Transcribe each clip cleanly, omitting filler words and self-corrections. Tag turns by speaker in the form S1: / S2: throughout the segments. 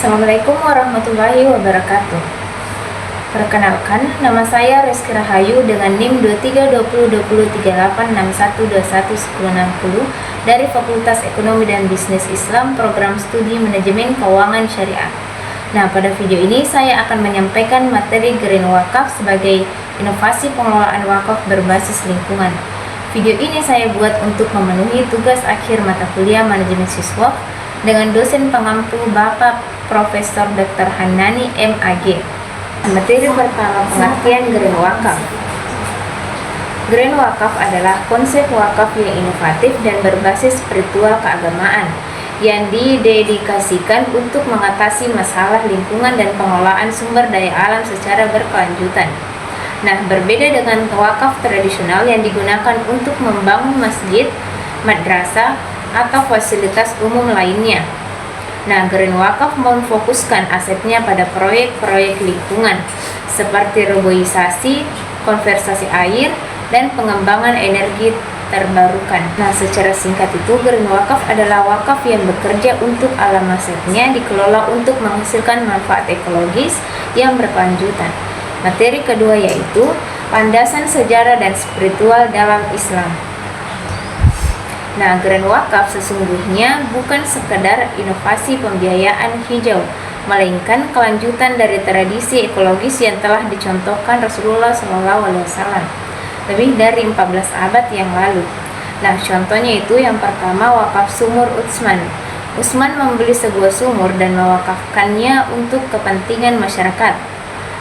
S1: Assalamualaikum warahmatullahi wabarakatuh. Perkenalkan, nama saya Reski Rahayu dengan NIM 2320203861211060 dari Fakultas Ekonomi dan Bisnis Islam, Program Studi Manajemen Keuangan Syariah. Nah, pada video ini saya akan menyampaikan materi Green Wakaf sebagai inovasi pengelolaan wakaf berbasis lingkungan. Video ini saya buat untuk memenuhi tugas akhir mata kuliah Manajemen Siswa dengan dosen pengampu Bapak Profesor Dr. Hanani MAG. Materi pertama, pengertian Green Wakaf. Green Wakaf adalah konsep wakaf yang inovatif dan berbasis spiritual keagamaan yang didedikasikan untuk mengatasi masalah lingkungan dan pengelolaan sumber daya alam secara berkelanjutan. Nah, berbeda dengan wakaf tradisional yang digunakan untuk membangun masjid, madrasah, atau fasilitas umum lainnya. Nah, Green Wakaf memfokuskan asetnya pada proyek-proyek lingkungan seperti reboisasi, konservasi air, dan pengembangan energi terbarukan. Nah, secara singkat itu, Green Wakaf adalah wakaf yang bekerja untuk alam asetnya dikelola untuk menghasilkan manfaat ekologis yang berkelanjutan. Materi kedua yaitu landasan sejarah dan spiritual dalam Islam. Nah, Green Wakaf sesungguhnya bukan sekedar inovasi pembiayaan hijau, melainkan kelanjutan dari tradisi ekologis yang telah dicontohkan Rasulullah SAW lebih dari 14 abad yang lalu. Nah, contohnya itu yang pertama, wakaf sumur Utsman. Utsman membeli sebuah sumur dan mewakafkannya untuk kepentingan masyarakat.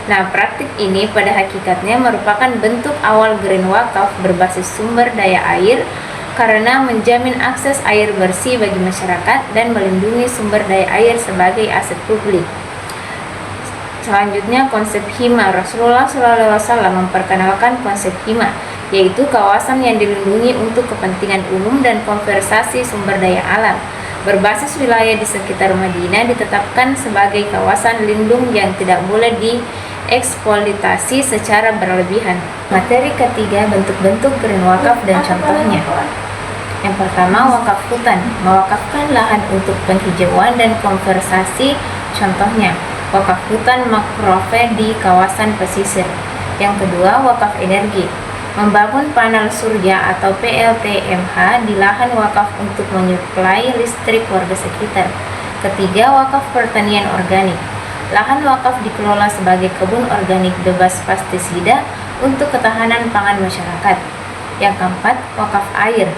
S1: Nah, praktik ini pada hakikatnya merupakan bentuk awal Green Wakaf berbasis sumber daya air karena menjamin akses air bersih bagi masyarakat dan melindungi sumber daya air sebagai aset publik. Selanjutnya, konsep hima. Rasulullah SAW memperkenalkan konsep hima, yaitu kawasan yang dilindungi untuk kepentingan umum dan konservasi sumber daya alam. Berbasis wilayah di sekitar Madinah ditetapkan sebagai kawasan lindung yang tidak boleh dieksploitasi secara berlebihan. Materi ketiga, bentuk-bentuk Green Wakaf dan contohnya. Yang pertama, wakaf hutan, mewakafkan lahan untuk penghijauan dan konservasi. Contohnya, wakaf hutan mangrove di kawasan pesisir. Yang kedua, wakaf energi, membangun panel surya atau PLTMH di lahan wakaf untuk menyuplai listrik warga sekitar. Ketiga, wakaf pertanian organik, lahan wakaf dikelola sebagai kebun organik bebas pestisida untuk ketahanan pangan masyarakat. Yang keempat, wakaf air,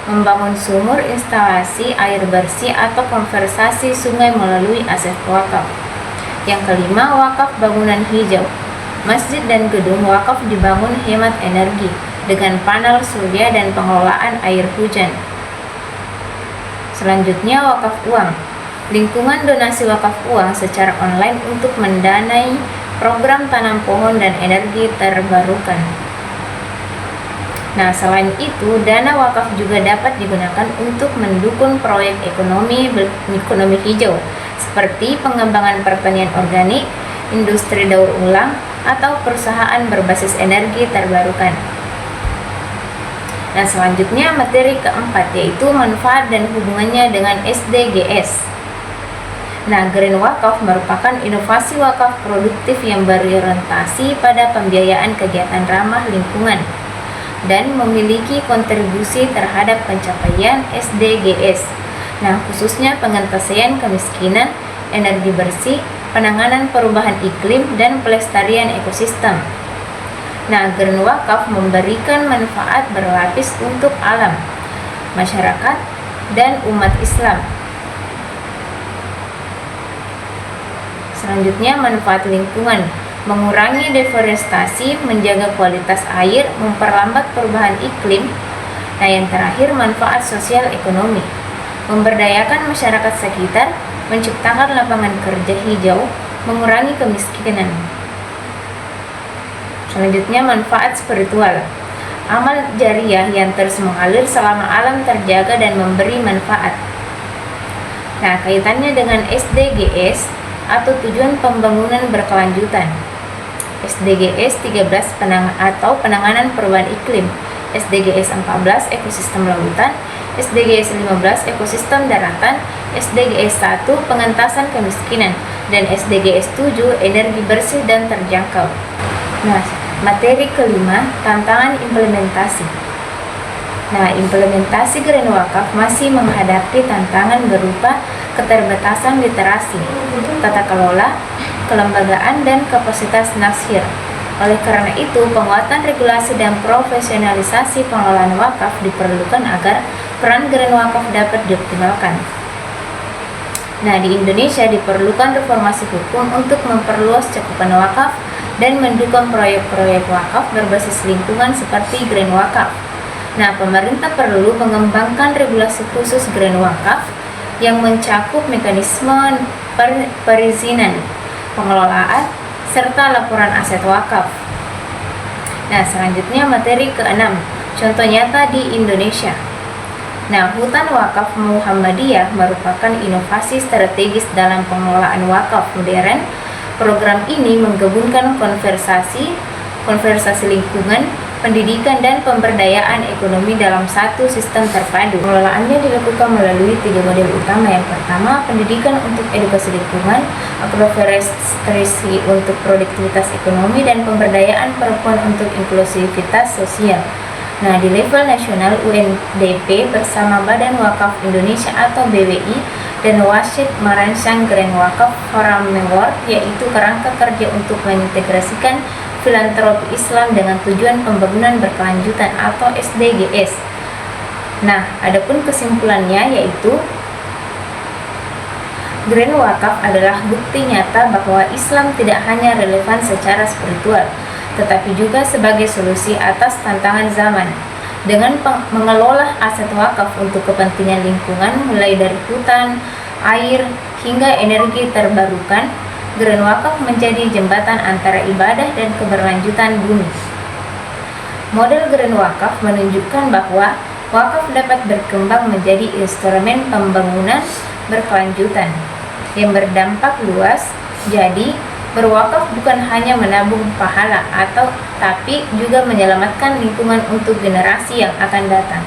S1: membangun sumur, instalasi air bersih atau konservasi sungai melalui aset wakaf. Yang kelima, wakaf bangunan hijau, masjid dan gedung wakaf dibangun hemat energi dengan panel surya dan pengelolaan air hujan. Selanjutnya, wakaf uang, lingkungan donasi wakaf uang secara online untuk mendanai program tanam pohon dan energi terbarukan. Nah, selain itu, dana wakaf juga dapat digunakan untuk mendukung proyek ekonomi hijau seperti pengembangan pertanian organik, industri daur ulang, atau perusahaan berbasis energi terbarukan. Nah, selanjutnya materi keempat yaitu manfaat dan hubungannya dengan SDGs. Nah, Green Wakaf merupakan inovasi wakaf produktif yang berorientasi pada pembiayaan kegiatan ramah lingkungan dan memiliki kontribusi terhadap pencapaian SDGs. Nah, khususnya pengentasan kemiskinan, energi bersih, penanganan perubahan iklim, dan pelestarian ekosistem. Nah, Green Wakaf memberikan manfaat berlapis untuk alam, masyarakat, dan umat Islam. Selanjutnya, manfaat lingkungan, mengurangi deforestasi, menjaga kualitas air, memperlambat perubahan iklim. Nah, yang terakhir, manfaat sosial ekonomi, memberdayakan masyarakat sekitar, menciptakan lapangan kerja hijau, mengurangi kemiskinan. Selanjutnya, manfaat spiritual, amal jariah yang terus mengalir selama alam terjaga dan memberi manfaat. Nah, kaitannya dengan SDGs atau tujuan pembangunan berkelanjutan. SDGs 13 penanganan perubahan iklim, SDGs 14 ekosistem lautan, SDGs 15 ekosistem daratan, SDGs 1 pengentasan kemiskinan, dan SDGs 7 energi bersih dan terjangkau. Nah, materi kelima, tantangan implementasi. Nah, implementasi Green Wakaf masih menghadapi tantangan berupa keterbatasan literasi, tata kelola, kelembagaan, dan kapasitas nasyir. Oleh karena itu, penguatan regulasi dan profesionalisasi pengelolaan wakaf diperlukan agar peran Green Wakaf dapat dioptimalkan. Nah, di Indonesia diperlukan reformasi hukum untuk memperluas cakupan wakaf dan mendukung proyek-proyek wakaf berbasis lingkungan seperti Green Wakaf. Nah, pemerintah perlu mengembangkan regulasi khusus Green Wakaf yang mencakup mekanisme perizinan, pengelolaan, serta laporan aset wakaf. Nah, selanjutnya materi ke-6, contoh nyata di Indonesia. Nah, Hutan Wakaf Muhammadiyah merupakan inovasi strategis dalam pengelolaan wakaf modern. Program ini menggabungkan konservasi lingkungan, pendidikan, dan pemberdayaan ekonomi dalam satu sistem terpadu. Pengelolaannya dilakukan melalui 3 model utama. Yang pertama, pendidikan untuk edukasi lingkungan, agroforestry untuk produktivitas ekonomi, dan pemberdayaan perempuan untuk inklusivitas sosial. Nah, di level nasional, UNDP bersama Badan Wakaf Indonesia atau BWI dan Wasyid merancang Green Wakaf Framework, yaitu kerangka kerja untuk mengintegrasikan filantropi Islam dengan tujuan pembangunan berkelanjutan atau SDGs. Nah, adapun kesimpulannya yaitu Green Wakaf adalah bukti nyata bahwa Islam tidak hanya relevan secara spiritual, tetapi juga sebagai solusi atas tantangan zaman. Dengan mengelola aset wakaf untuk kepentingan lingkungan, mulai dari hutan, air, hingga energi terbarukan, Green Wakaf menjadi jembatan antara ibadah dan keberlanjutan bumi. Model Green Wakaf menunjukkan bahwa wakaf dapat berkembang menjadi instrumen pembangunan berkelanjutan yang berdampak luas. Jadi, berwakaf bukan hanya menabung pahala tapi juga menyelamatkan lingkungan untuk generasi yang akan datang.